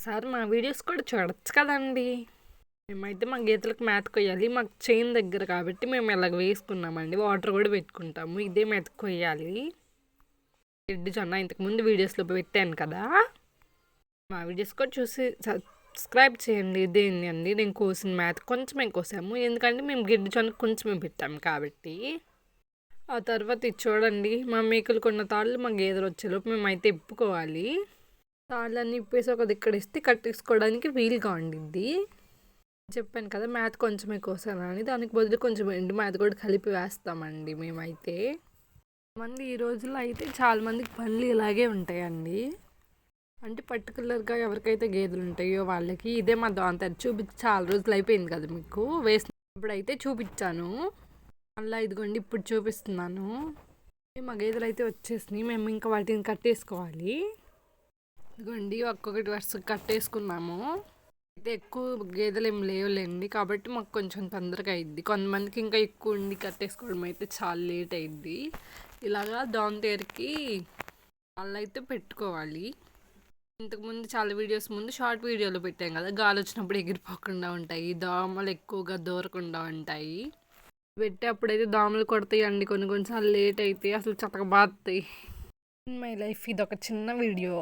ఒకసారి మా వీడియోస్ కూడా చూడొచ్చు కదండి. మేమైతే మా గీతలకు మేత కొయ్యాలి. మాకు చేను దగ్గర కాబట్టి మేము ఇలాగ వేసుకున్నామండి. వాటర్ కూడా పెట్టుకుంటాము. ఇదే మేత కొయ్యాలి. రెడ్డి జొన్న ఇంతకుముందు వీడియోస్లో పెట్టాను కదా, మా వీడియోస్ కూడా చూసి సబ్స్క్రైబ్ చేయండి. ఇదేంటి అండి, నేను కోసిన మేత కొంచెమే కోసాము, ఎందుకంటే మేము గిడ్డి జొన్న కొంచెమే పెట్టాము కాబట్టి. ఆ తర్వాత ఇది చూడండి, మా మేకలు కొన్న తాళ్ళు మా గేదెలు వచ్చేలోపు మేమైతే ఇప్పుకోవాలి. తాళ్ళన్నీ ఇప్పేసి ఒక దిక్కడ ఇస్తే కట్టేసుకోవడానికి వీలుగా ఉండిద్ది. చెప్పాను కదా మేత కొంచెమే కోసానని, దానికి బదులు కొంచెం ఎండు మేత కూడా కలిపి వేస్తామండి మేమైతే. ఈ రోజుల్లో అయితే చాలా మందికి పనులు ఇలాగే ఉంటాయండి. అంటే పర్టికులర్గా ఎవరికైతే గేదెలు ఉంటాయో వాళ్ళకి ఇదే మా దాంతో చూపించి చాలా రోజులు అయిపోయింది కదా మీకు, వేసినప్పుడైతే చూపించాను. మళ్ళీ ఇదిగోండి ఇప్పుడు చూపిస్తున్నాను. మా గేదెలు అయితే వచ్చేసినాయి, మేము ఇంకా వాటిని కట్టేసుకోవాలి. ఇదిగోండి ఒక్కొక్కటి వరుసగా కట్టేసుకున్నాము. అయితే ఎక్కువ గేదెలు ఏం లేవులేండి, కాబట్టి మాకు కొంచెం తొందరగా అయింది. కొంతమందికి ఇంకా ఎక్కువ ఉండి కట్టేసుకోవడం అయితే చాలా లేట్ అయింది. ఇలాగా దాంతేరికి వాళ్ళు అయితే పెట్టుకోవాలి. ఇంతకుముందు చాలా వీడియోస్ ముందు షార్ట్ వీడియోలో పెట్టాం కదా, గాలి వచ్చినప్పుడు ఎగిరిపోకుండా ఉంటాయి, దోమలు ఎక్కువగా దూరకుండా ఉంటాయి. పెట్టేప్పుడైతే దోమలు కొడతాయండి, కొన్ని కొన్నిసార్లు లేట్ అయితే అసలు చతక బాస్తాయి. ఇన్ మై లైఫ్ ఇది ఒక చిన్న వీడియో.